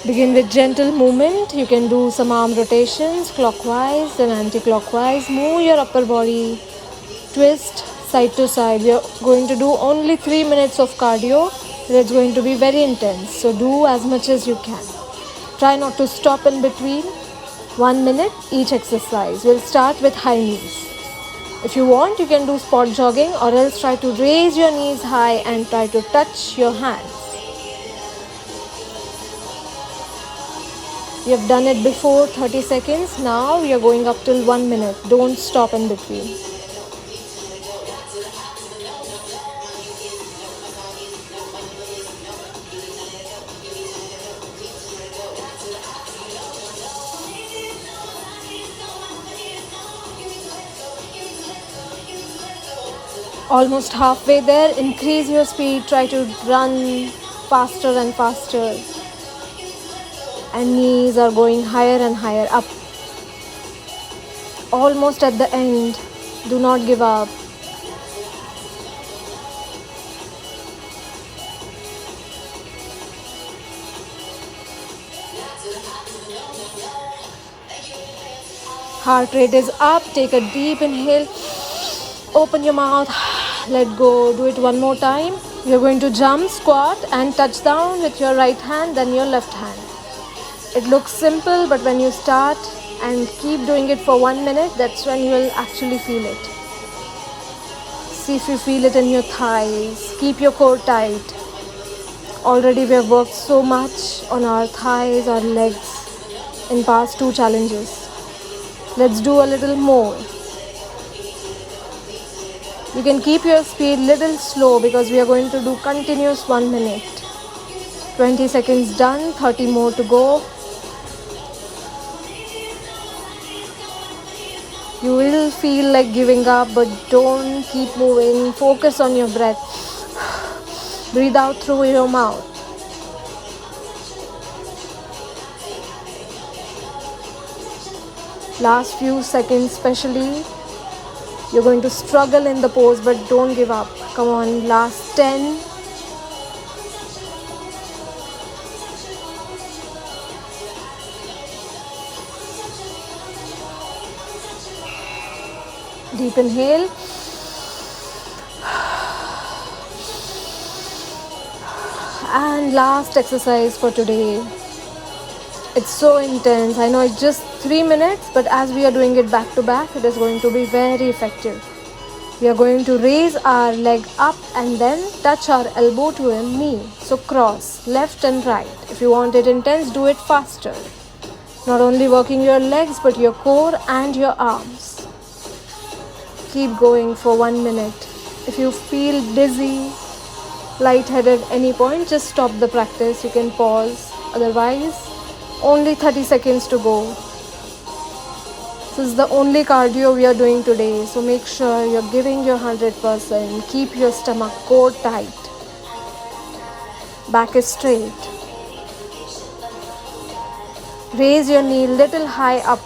Begin with gentle movement. You can do some arm rotations clockwise and anti-clockwise. Move your upper body, twist side to side. We are going to do only 3 minutes of cardio. It's going to be very intense. So do as much as you can. Try not to stop in between. 1 minute each exercise. We'll start with high knees. If you want, you can do spot jogging, or else try to raise your knees high and try to touch your hands. You have done it before, 30 seconds. Now we are going up till 1 minute. Don't stop in between. Almost halfway there. Increase your speed. Try to run faster and faster. And knees are going higher and higher up. Almost at the end. Do not give up. Heart rate is up. Take a deep inhale. Open your mouth. Let go. Do it one more time. You're going to jump, squat and touch down with your right hand, then your left hand. It looks simple, but when you start and keep doing it for 1 minute, that's when you will actually feel it. See if you feel it in your thighs. Keep your core tight. Already we have worked so much on our thighs, our legs in past 2 challenges. Let's do a little more. You can keep your speed little slow because we are going to do continuous 1 minute. 20 seconds done, 30 more to go. You will feel like giving up, but don't, keep moving. Focus on your breath. Breathe out through your mouth. Last few seconds especially. You're going to struggle in the pose, but don't give up. Come on, last 10. Deep inhale. And last exercise for today. It's so intense. I know it's just 3 minutes, but as we are doing it back to back, it is going to be very effective. We are going to raise our leg up and then touch our elbow to a knee. So cross left and right. If you want it intense, do it faster. Not only working your legs, but your core and your arms. Keep going for 1 minute. If you feel dizzy, lightheaded at any point, just stop the practice. You can pause. Otherwise, only 30 seconds to go. This is the only cardio we are doing today. So make sure you're giving your 100%. Keep your stomach core tight. Back is straight. Raise your knee little high up.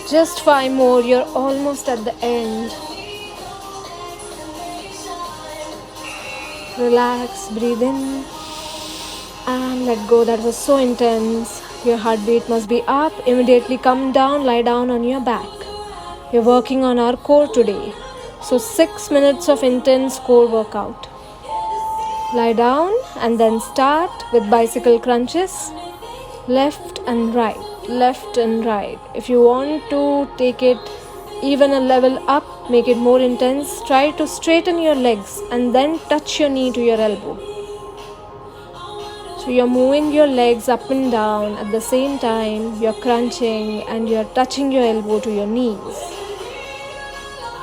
Just 5 more, you're almost at the end. Relax, breathe in and let go. That was so intense. Your heartbeat must be up. Immediately come down, lie down on your back. You're working on our core today. So 6 minutes of intense core workout. Lie down and then start with bicycle crunches. Left and right. Left and right. If you want to take it even a level up, make it more intense, try to straighten your legs and then touch your knee to your elbow. So you're moving your legs up and down at the same time, you're crunching and you're touching your elbow to your knees.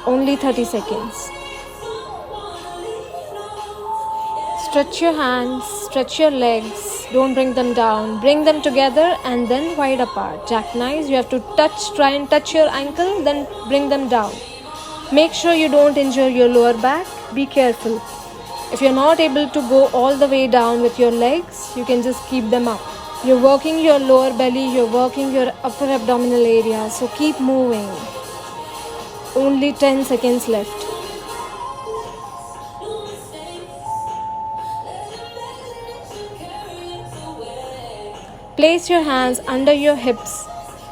Only 30 seconds. Stretch your hands, stretch your legs, don't bring them down, bring them together and then wide apart. Jackknife, you have to try and touch your ankle, then bring them down. Make sure you don't injure your lower back, be careful. If you're not able to go all the way down with your legs, you can just keep them up. You're working your lower belly, you're working your upper abdominal area. So keep moving. Only 10 seconds left. Place your hands under your hips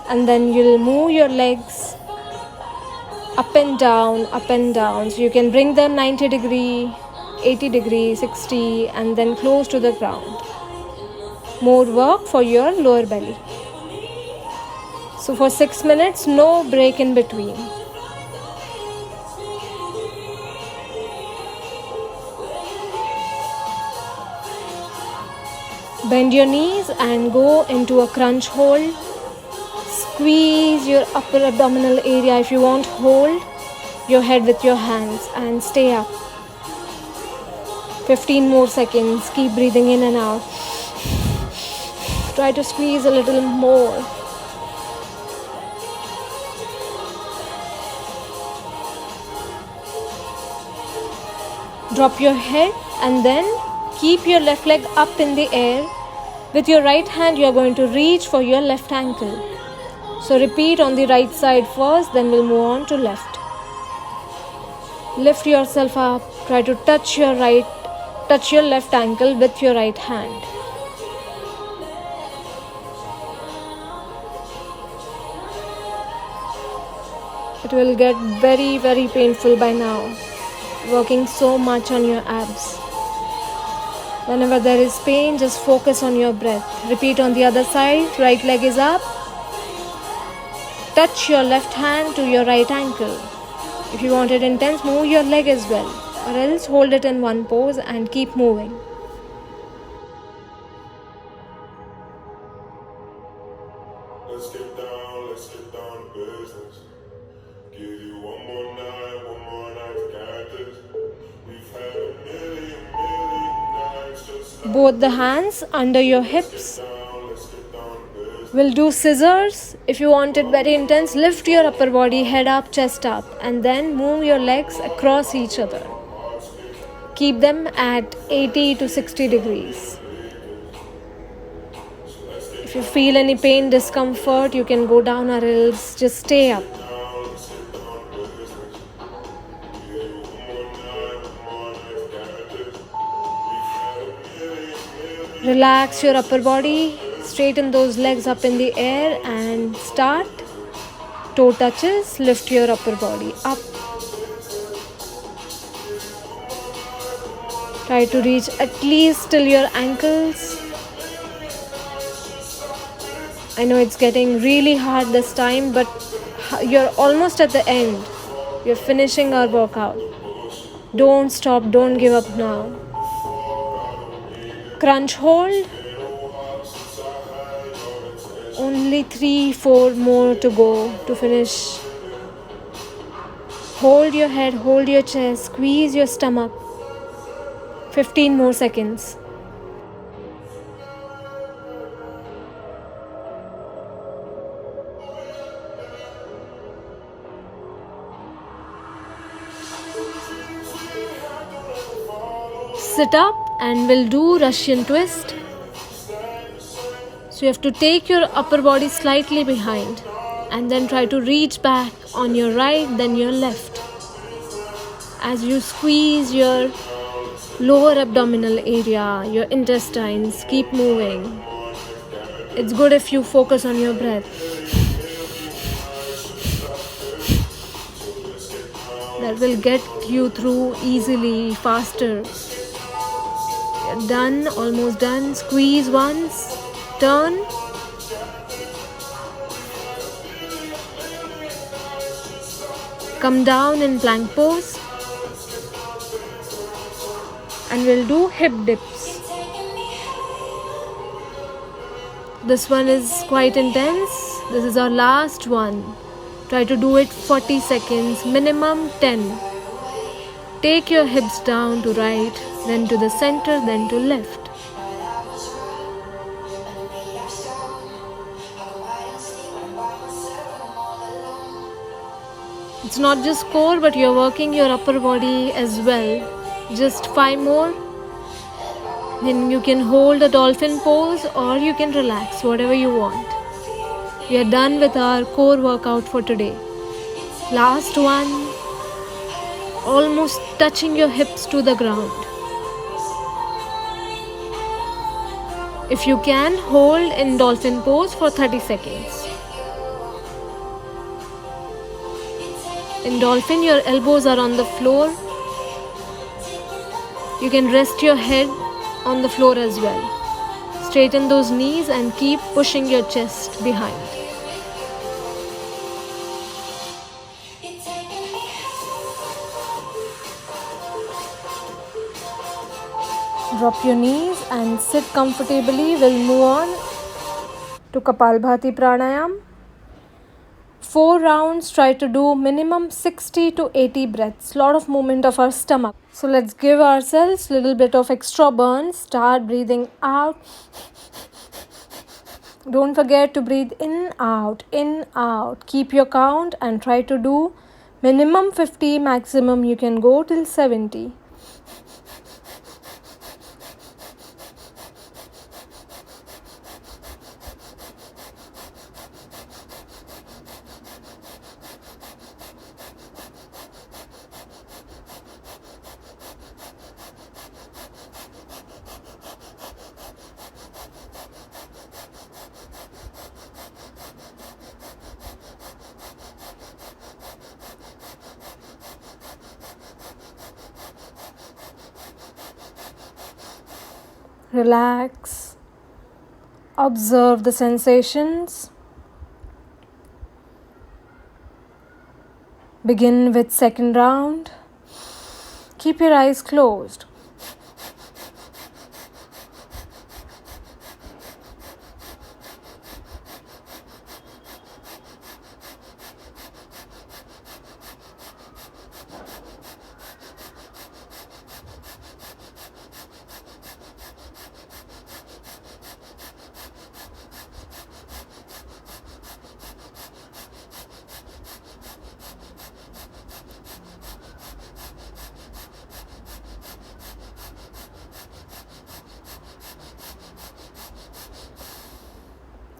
and then you'll move your legs up and down, up and down. So you can bring them 90 degree, 80 degree, 60 and then close to the ground. More work for your lower belly. So for 6 minutes, no break in between. Bend your knees and go into a crunch hold. Squeeze your upper abdominal area. If you want, hold your head with your hands and stay up. 15 more seconds. Keep breathing in and out. Try to squeeze a little more. Drop your head and then keep your left leg up in the air. With your right hand, you are going to reach for your left ankle. So repeat on the right side first, then we'll move on to left. Lift yourself up. Try to touch your left ankle with your right hand. It will get very, very painful by now. Working so much on your abs. Whenever there is pain, just focus on your breath. Repeat on the other side. Right leg is up. Touch your left hand to your right ankle. If you want it intense, move your leg as well. Or else hold it in one pose and keep moving. Let's get down to business. Give you one more night to got this. We've had a million nights just like Both the hands under your hips. We'll do scissors. If you want it very intense, lift your upper body, head up, chest up, and then move your legs across each other. Keep them at 80 to 60 degrees. If you feel any pain, discomfort, you can go down or else just stay up. Relax your upper body. Straighten those legs up in the air and start. Toe touches, lift your upper body up. Try to reach at least till your ankles. I know it's getting really hard this time, but you're almost at the end. You're finishing our workout. Don't stop, don't give up now. Crunch hold. Only 3-4 more to go to finish. Hold your head, hold your chest, squeeze your stomach. 15 more seconds. Sit up and we'll do Russian twist. So you have to take your upper body slightly behind and then try to reach back on your right, then your left. As you squeeze your lower abdominal area, your intestines, keep moving. It's good if you focus on your breath. That will get you through easily, faster. You're done, almost done. Squeeze once. Turn. Come down in plank pose. And we'll do hip dips. This one is quite intense. This is our last one. Try to do it 40 seconds, minimum 10. Take your hips down to right, then to the center, then to left. It's not just core, but you're working your upper body as well. Just 5 more. Then you can hold a dolphin pose or you can relax, whatever you want. We are done with our core workout for today. Last one, almost touching your hips to the ground. If you can, hold in dolphin pose for 30 seconds. In dolphin, your elbows are on the floor. You can rest your head on the floor as well. Straighten those knees and keep pushing your chest behind. Drop your knees and sit comfortably. We'll move on to Kapalbhati Pranayam. 4 rounds, try to do minimum 60 to 80 breaths. Lot of movement of our stomach. So let's give ourselves a little bit of extra burn. Start breathing out. Don't forget to breathe in, out, in, out. Keep your count and try to do minimum 50, maximum you can go till 70. Relax. Observe the sensations. Begin with second round. Keep your eyes closed.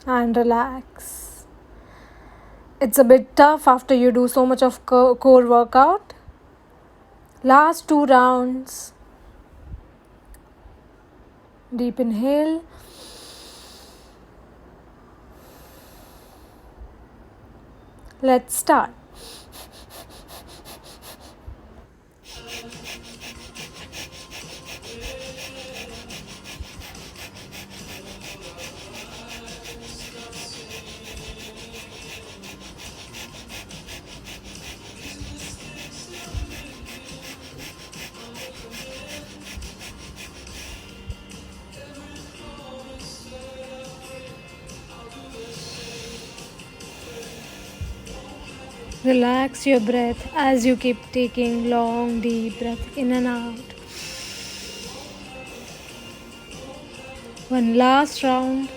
And relax. It's a bit tough after you do so much of core workout. Last 2 rounds. Deep inhale. Let's start. Relax your breath as you keep taking long, deep breath in and out. One last round.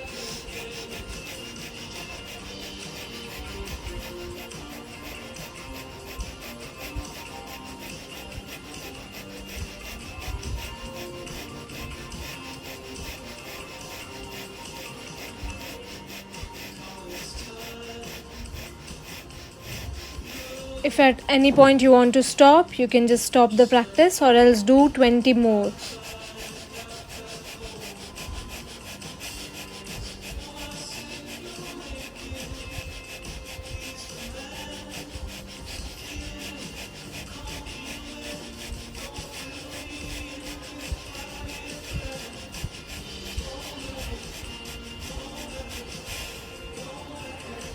If at any point you want to stop, you can just stop the practice or else do 20 more.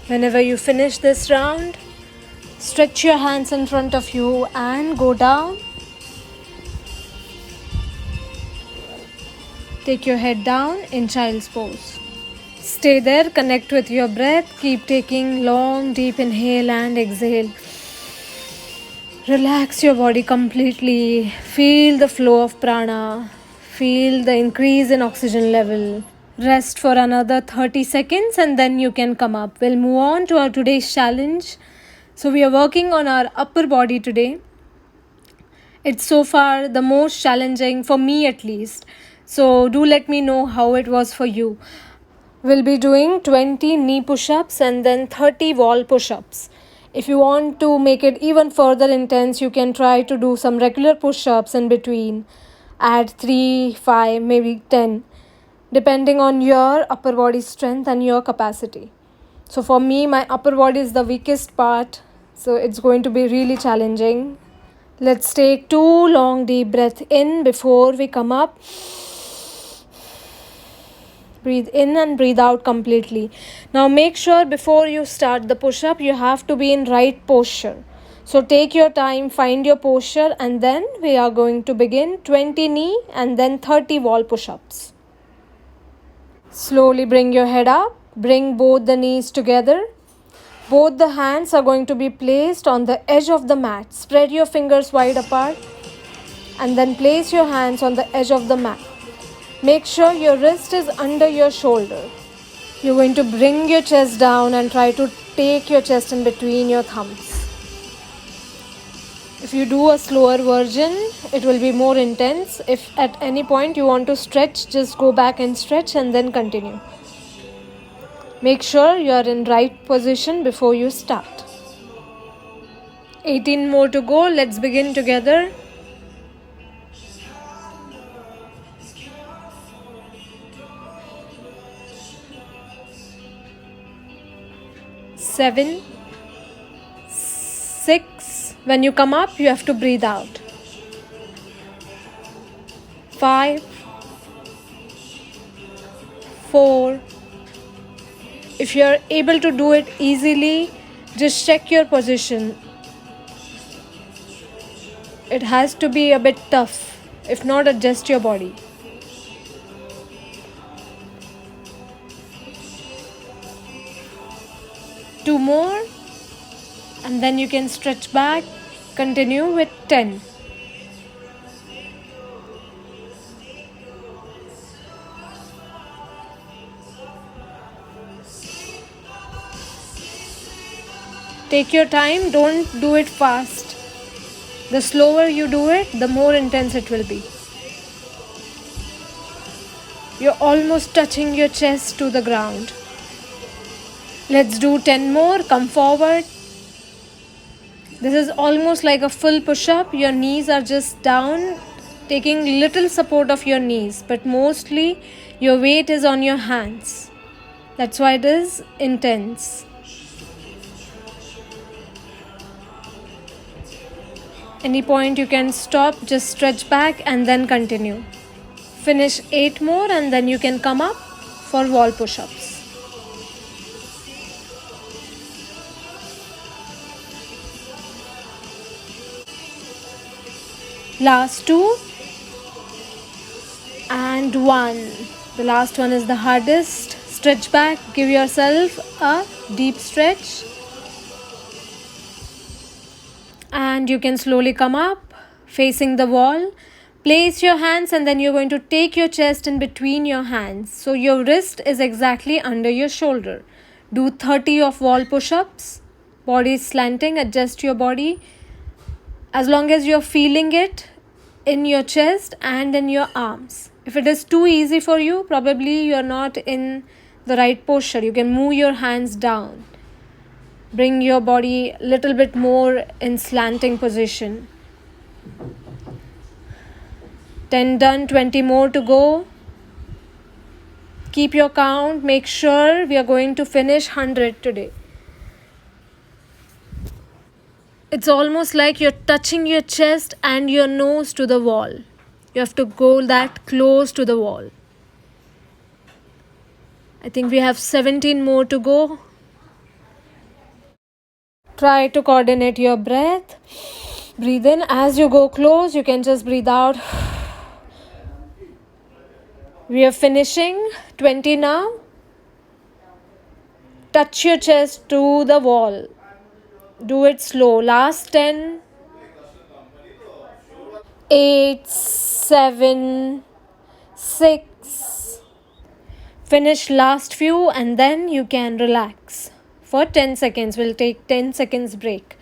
Whenever you finish this round, stretch your hands in front of you and go down. Take your head down in child's pose. Stay there, connect with your breath. Keep taking long, deep inhale and exhale. Relax your body completely. Feel the flow of prana. Feel the increase in oxygen level. Rest for another 30 seconds and then you can come up. We'll move on to our today's challenge. So we are working on our upper body today. It's so far the most challenging for me at least. So do let me know how it was for you. We'll be doing 20 knee push-ups and then 30 wall push-ups. If you want to make it even further intense, you can try to do some regular push-ups in between. Add 3, 5, maybe 10, depending on your upper body strength and your capacity. So for me, my upper body is the weakest part, so it's going to be really challenging. Let's take 2 long deep breaths in before we come up. Breathe in and breathe out completely. Now make sure before you start the push-up, you have to be in right posture. So take your time, find your posture, and then we are going to begin 20 knee and then 30 wall push-ups. Slowly bring your head up, bring both the knees together. Both the hands are going to be placed on the edge of the mat. Spread your fingers wide apart and then place your hands on the edge of the mat. Make sure your wrist is under your shoulder. You're going to bring your chest down and try to take your chest in between your thumbs. If you do a slower version, it will be more intense. If at any point you want to stretch, just go back and stretch and then continue. Make sure you are in right position before you start. 18 more to go. Let's begin together. 7, 6. When you come up, you have to breathe out. 5, 4. If you are able to do it easily, just check your position. It has to be a bit tough. If not, adjust your body. 2 more, and then you can stretch back. Continue with 10. Take your time, don't do it fast. The slower you do it, the more intense it will be. You're almost touching your chest to the ground. Let's do 10 more. Come forward. This is almost like a full push-up. Your knees are just down, taking little support of your knees, but mostly your weight is on your hands. That's why it is intense. Any point you can stop, just stretch back and then continue. Finish 8 more and then you can come up for wall push-ups. Last 2 and 1. The last one is the hardest. Stretch back, give yourself a deep stretch. And you can slowly come up, facing the wall. Place your hands and then you're going to take your chest in between your hands. So your wrist is exactly under your shoulder. Do 30 of wall push-ups. Body is slanting, adjust your body. As long as you're feeling it in your chest and in your arms. If it is too easy for you, probably you're not in the right posture. You can move your hands down. Bring your body a little bit more in slanting position. 10 done, 20 more to go. Keep your count. Make sure we are going to finish 100 today. It's almost like you're touching your chest and your nose to the wall. You have to go that close to the wall. I think we have 17 more to go. Try to coordinate your breath. Breathe in. As you go close, you can just breathe out. We are finishing 20 now. Touch your chest to the wall. Do it slow. Last 10, 8, 7, 6. Finish last few and then you can relax for 10 seconds. We'll take 10 seconds break.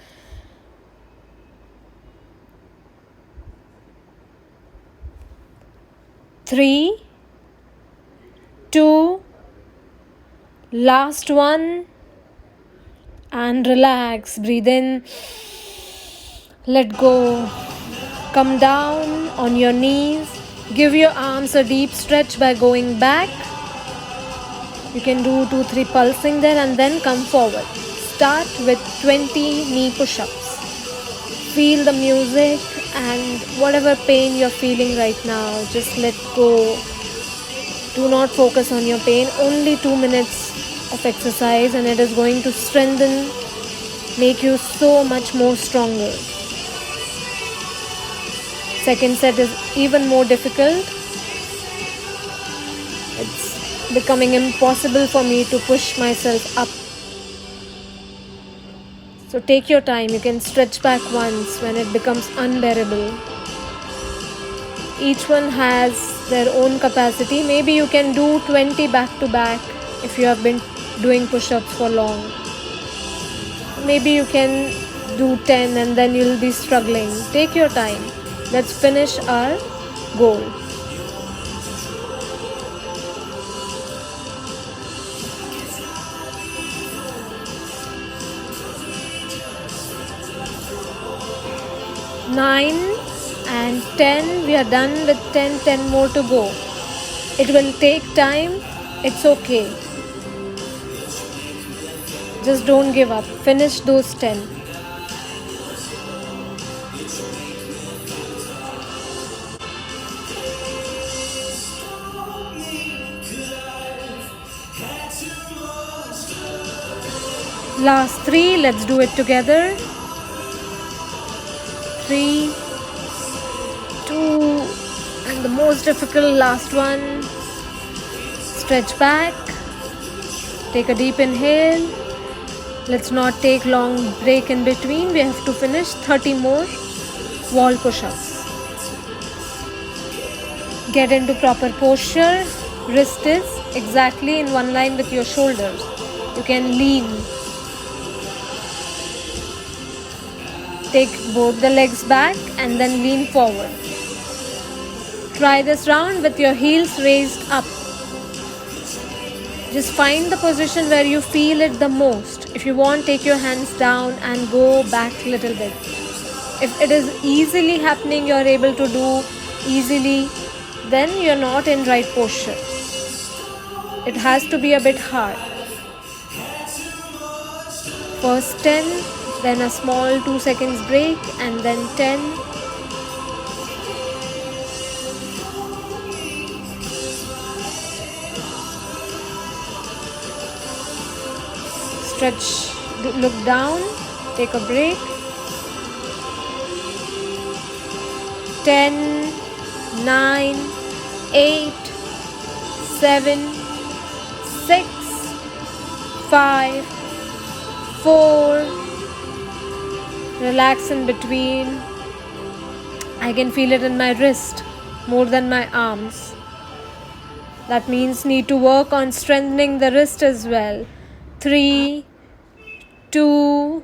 3, 2, last one, and relax. Breathe in, let go. Come down on your knees. Give your arms a deep stretch by going back. You can do 2-3 pulsing there and then come forward. Start with 20 knee push-ups. Feel the music and whatever pain you're feeling right now, just let go. Do not focus on your pain. Only 2 minutes of exercise and it is going to strengthen, make you so much more stronger. Second set is even more difficult. It's becoming impossible for me to push myself up. So take your time. You can stretch back once when it becomes unbearable. Each one has their own capacity. Maybe you can do 20 back to back if you have been doing push-ups for long. Maybe you can do 10 and then you'll be struggling. Take your time. Let's finish our goal. Nine and 10. We are done with 10. 10 more to go. It will take time. It's okay. Just don't give up. Finish those 10. Last 3. Let's do it together. 3, 2, and the most difficult last one. Stretch back. Take a deep inhale. Let's not take long break in between. We have to finish 30 more wall push-ups. Get into proper posture. Wrist is exactly in one line with your shoulders. You can lean. Take both the legs back and then lean forward. Try this round with your heels raised up. Just find the position where you feel it the most. If you want, take your hands down and go back a little bit. If it is easily happening, you're able to do easily, then you're not in right posture. It has to be a bit hard. First 10, then a small 2 seconds break, and then 10. Stretch, look down, take a break. 10, 9, 8, 7, 6, 5, 4. Relax in between. I can feel it in my wrist more than my arms. That means need to work on strengthening the wrist as well. 3, 2,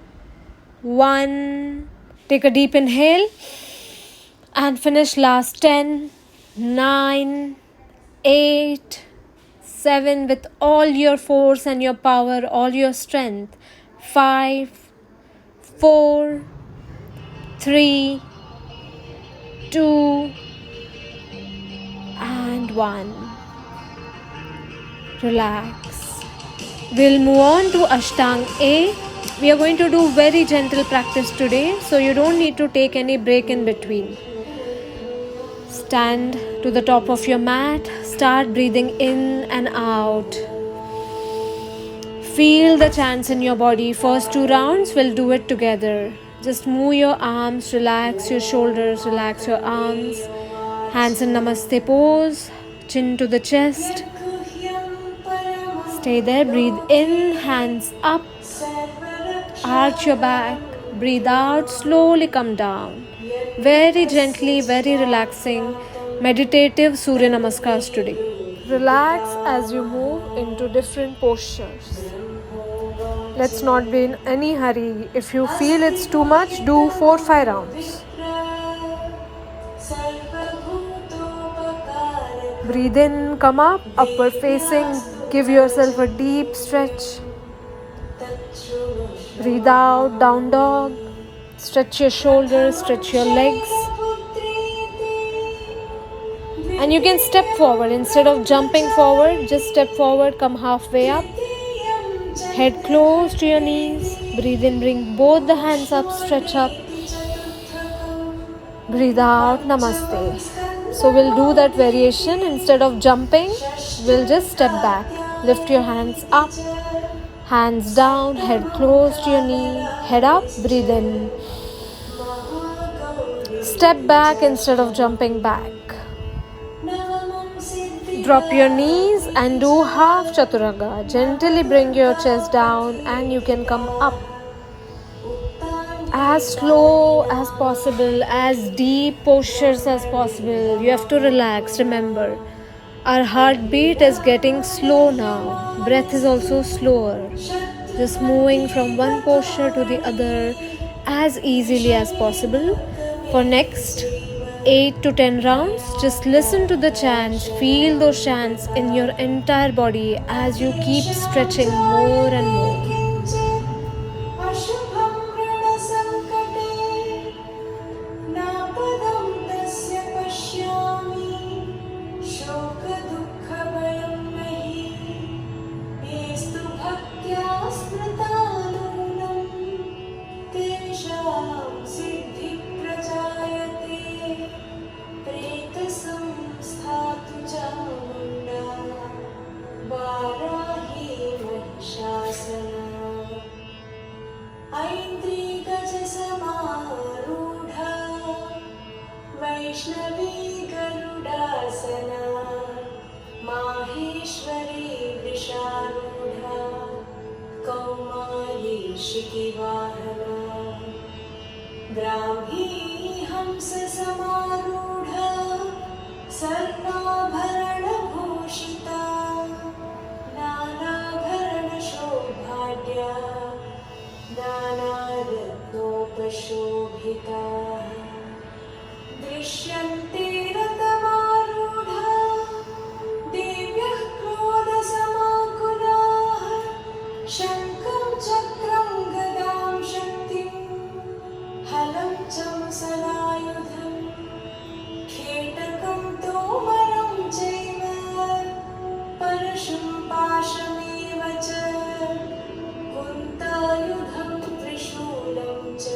1. Take a deep inhale and finish last 10, 9, 8, 7 with all your force and your power, all your strength. 5, 4, 3, 2, and 1. Relax. We'll move on to Ashtang A. We are going to do very gentle practice today, so you don't need to take any break in between. Stand to the top of your mat. Start breathing in and out. Feel the chants in your body. First 2 rounds, we'll do it together. Just move your arms, relax your shoulders, relax your arms. Hands in Namaste pose, chin to the chest. Stay there, breathe in, hands up. Arch your back, breathe out, slowly come down. Very gently, very relaxing, meditative Surya Namaskars today. Relax as you move into different postures. Let's not be in any hurry. If you feel it's too much, do 4-5 rounds. Breathe in, come up, upward facing. Give yourself a deep stretch. Breathe out, down dog. Stretch your shoulders, stretch your legs. And you can step forward. Instead of jumping forward, just step forward, come halfway up. Head close to your knees. Breathe in, bring both the hands up, stretch up. Breathe out, namaste. So we'll do that variation. Instead of jumping, we'll just step back. Lift your hands up, hands down, head close to your knee, head up, breathe in. Step back instead of jumping back. Drop your knees and do half chaturanga. Gently bring your chest down and you can come up. As slow as possible, as deep postures as possible. You have to relax, remember. Our heartbeat is getting slow now. Breath is also slower. Just moving from one posture to the other as easily as possible. For next 8 to 10 rounds, just listen to the chants. Feel those chants in your entire body as you keep stretching more and more. Vaishnavi गरुडासना Maheshwari वृषारूढा Kaumari शिखिवाहना Brahmi हंस समारूढा सर्वाभरणभूषिता नानाभरणशोभाढ्या नानारत्नोपशोभिता दृश्यन्ते रथमारूढा देव्यः क्रोधसमाकुलाः शङ्खं चक्रं गदां शक्तिं हलं च मुसलायुधं खेटकं तोमरं चैव परशुं पाशमेव च कुन्तायुधं त्रिशूलं च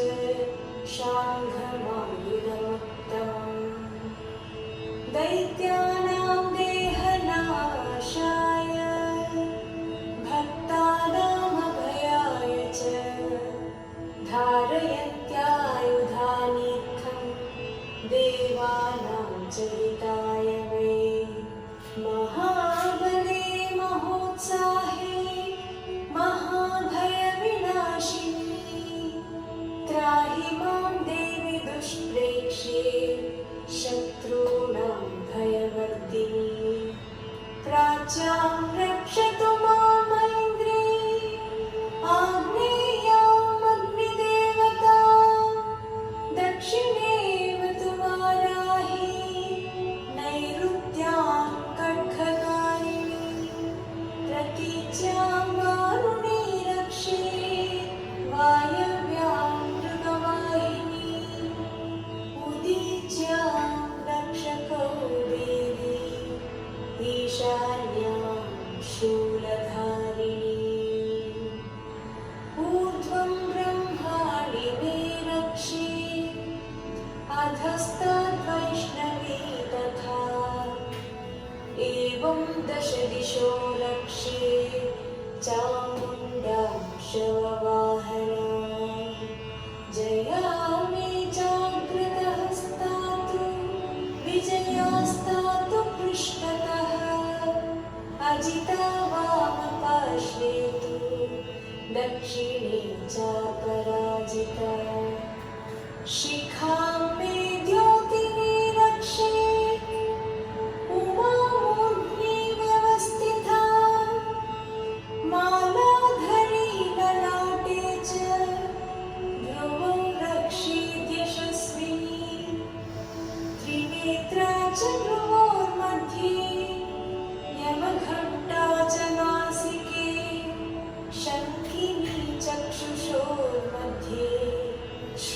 शाङ्घमायुधमुत्तमम् दैत्यानां देहनाशाय भक्तानामभयाय च धारयन्त्यायुधानीत्थं देवानां च हिताय वै महाबले महोत्साहे महाभयविनाशिनी त्राहि मां देवि दुष्प्रेक्ष्ये शत्रूणां भयवर्धिनी प्राच्यां रक्षतु मामैन्द्री आग्नेयाम् अग्निदेवता दक्षिणेव तु वाराही नैऋत्यां खड्गकारिणी प्रतीच्यां वारुणी रक्षे वायव्यां मृगवाहिनी उदीच्यां रक्षको देवी ईशान्यां शूलधारिणी ऊर्ध्वं ब्रह्माणि मे रक्षे अधस्ताद्वैष्णवी तथा एवं दश दिशो रक्षे चामुण्डां शववाहना जया मे जाग्रतहस्तातु विजयास्तातु पृष्ठतः अजिता वामपार्श्वे तु दक्षिणे चापराजिता शिखां मे द्योतिनी रक्षे उमामूर्ध्नि व्यवस्थिता मालाधरी ललाटे च ध्रुवं रक्षेद्यशस्विनी त्रिनेत्रा च ध्रुवोर्मध्ये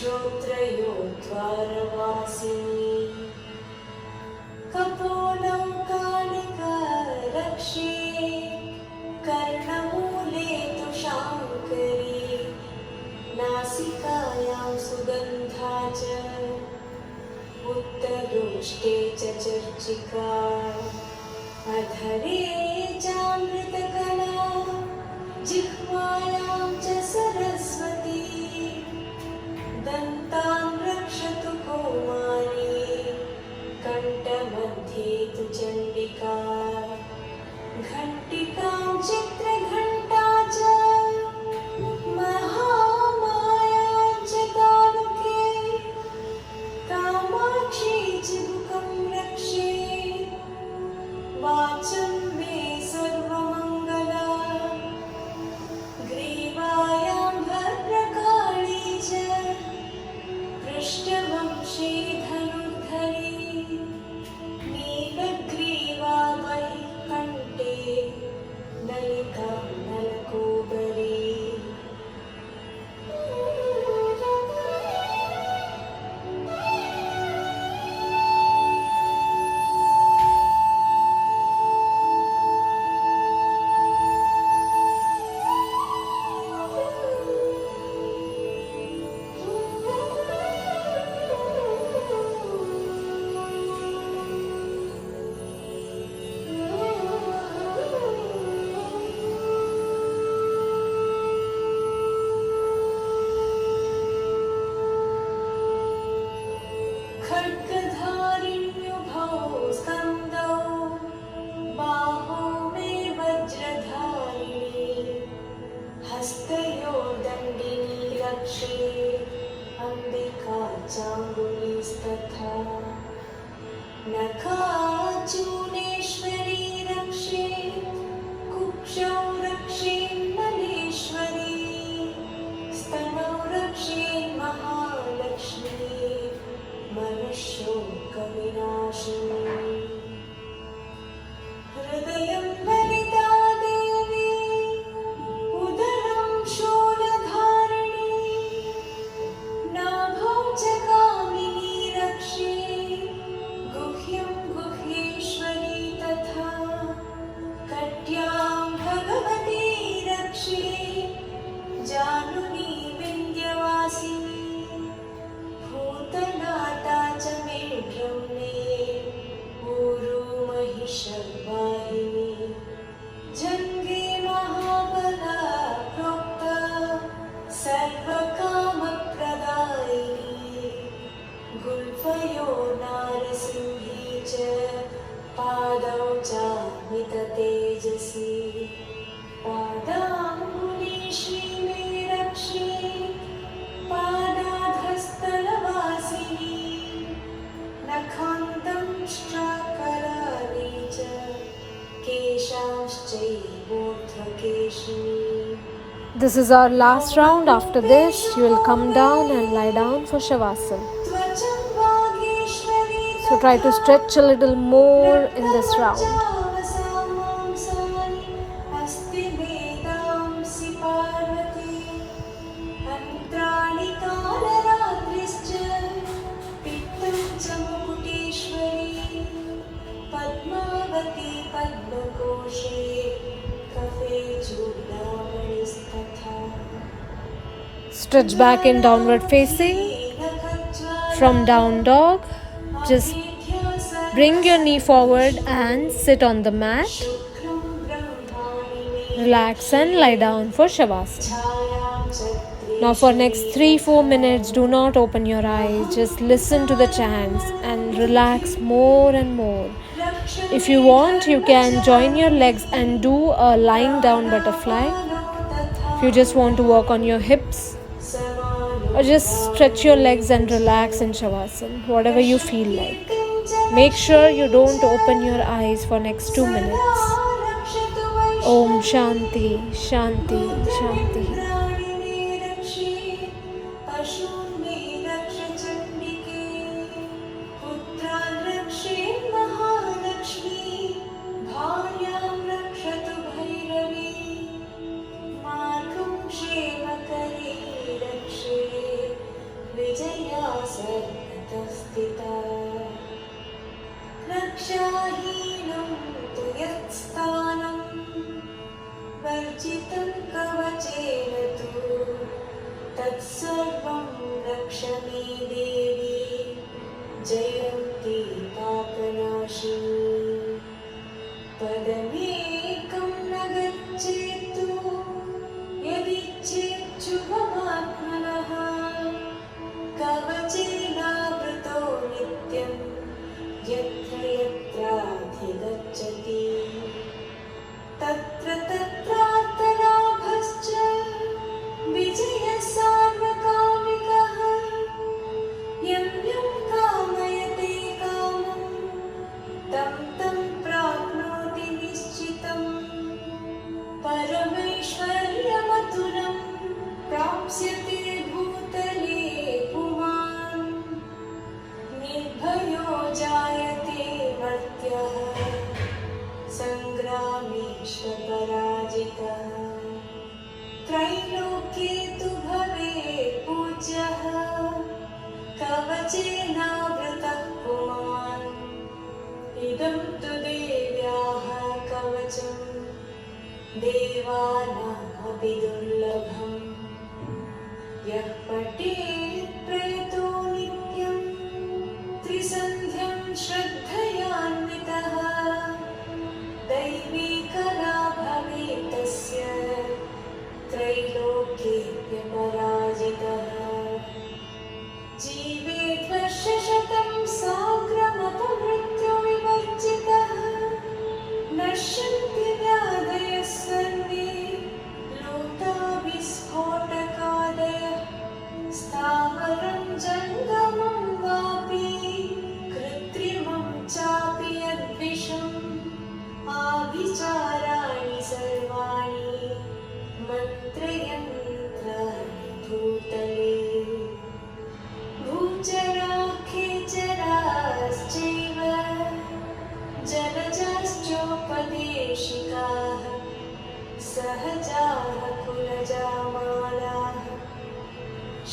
श्रोत्रयोद्वारवासिनी कपोलौकालिका रक्षे कर्णमूले तु शाङ्करी नासिकायां सुगन्धा च उत्तरोष्टे च चर्चिका अधरे चामृतकला जिह्वायां च सरस्वती दन्तां रक्षतु कौमारी कण्ठमध्ये तु चण्डिका घण्टिकां चित्रघण्टा च महामाया च तालुके कामाक्षी चिबुकं रक्षे वाचं मे सर्वमङ्गला ग्रीवायां भद्रकाली च पृष्ठवंशी धनुर्धरी नीलग्रीवा बहिःकण्ठे ललिता नलकूबरी खड्गधारिण्युभौ स्कन्दौ बाहौ मे वज्रधारिणी हस्तयोर्दण्डिनी रक्षे अम्बिका चाङ्गुलीस्तथा नखाचूनेश्वरी रक्षे कुक्षौ रक्षे मलेश्वरी स्तनौ रक्षे महालक्ष्मी मनश्शोकविनाशिनी हृदयं ललिता देवी उदरं शूलधारिणी नाभौ च कामिनी रक्षे गुह्यं गुह्येश्वरी तथा कट्यां भगवती रक्षे जानुनी विन्ध्यवासिनी भूतनाथा च मे ब्रह्मे ऊरू महिषवाहिनी जङ्गे महाबला प्रोक्ता सर्वकामप्रदायिनी गुल्फयो नारसिंही च पादौ चामिततेजसी पादाङ्गुली श्रीमे रक्षे पादाधस्तनवासिनी नखान्तं श्चाकराली च केशांश्चैवोर्ध्वकेशिनी This is our last round. After this, you will come down and lie down for Shavasana. त्वचं Vagishwari So try to stretch a little more in this round. अस्ति वेदांसि पार्वती अन्त्राणि कालरात्रिश्च पित्तं च मुकुटेश्वरी पद्मावती पद्मकोशे कफे चूडामणिस्तथा Stretch back in downward facing. From down dog, just bring your knee forward and sit on the mat. Relax and lie down for Shavasana. Now for next 3-4 minutes, do not open your eyes. Just listen to the chants and relax more and more. If you want, you can join your legs and do a lying down butterfly. If you just want to work on your hips, or just stretch your legs and relax in Shavasana, whatever you feel like. Make sure you don't open your eyes for next 2 minutes. Om Shanti, Shanti, Shanti. विजय सर्वदा सर्वतः स्थिता रक्षाहीनं तु यत्स्थानं वर्जितं कवचेन तु तत्सर्वं रक्ष मे देवी जयन्ती पापनाशिनी पदमेकं न गच्छेत्तु यदिच्छेच्छुभमात्मनः कवचेनावृतो नित्यं यत्र यत्राधिगच्छति तत्र तत्रार्थलाभश्च विजयः सार्वकामिकः यं यं कामयते कामं तं तं प्राप्नोति निश्चितम् परमैश्वर्यमतुलं प्राप्स्यते भूतले पुमान् निर्भयो जायते मर्त्यः सङ्ग्रामेष्वपराजितः त्रैलोक्ये तु भवेत् पूज्यः कवचेनावृतः पुमान् इदं तु देव्याः कवचम् देवानामपि दुर्लभम् यः पठेत् प्रयतो नित्यं त्रिसन्ध्यं श्रद्धयान्वितः दैवी कला भवेत् तस्य त्रैलोक्येऽप्यपराजितः जीवेत् वर्षशतं साग्रमपमृत्युविवर्जितः नश्यन्ति व्याधयः सर्वे लोटाविस्फोटकादयः स्थावरं जङ्गमं वापि कृत्रिमं चापि यद्विषम् आभिचाराणि सर्वाणि मन्त्रयन्त्राणि भूतले भूचराखेचराश्चैव जलजाश्चोपदेशिकाः सहजाः कुलजामालाः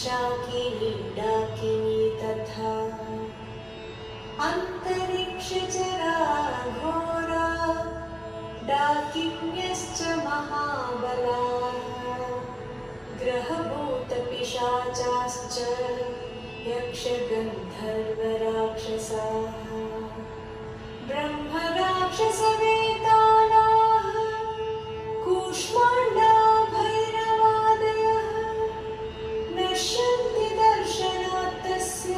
शाकिनी डाकिनी तथा अन्तरिक्षचरा घोरा डाकिन्यश्च महाबलाः ग्रहभूतपिशाचाश्च यक्षगन्धर्वराक्षसाः ब्रह्मराक्षसवेतालाः कूष्माण्डा भैरवादयः नश्यन्ति दर्शनात् तस्य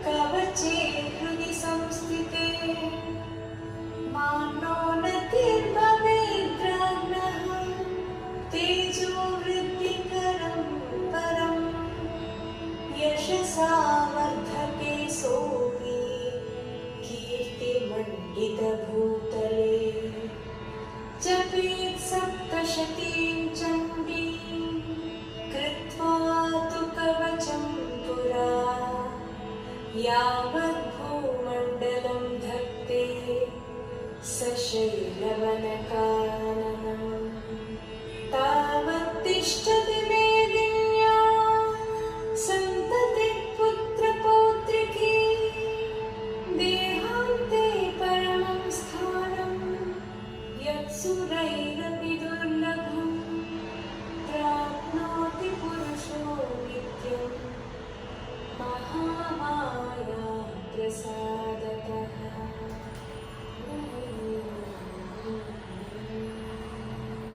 कवचे हृदि संस्थिते मानो नतिर्भवेद्राज्ञः तेजो वृद्धिकरं परम् यशसा वर्धते सोऽपि कीर्तिमण्डितभूतले जपेत् सप्तशतीं चण्डीं कृत्वा तु कवचं पुरा यावद्भूमण्डलं धत्ते सशैलवनकाननम् तावत्तिष्ठति मेदिन्या सन्ततिः पुत्रपौत्रिकी देहान्ते परमं स्थानं यत्सुरैरपि दुर्लभम् प्राप्नोति पुरुषो नित्यं महामाया प्रसादतः।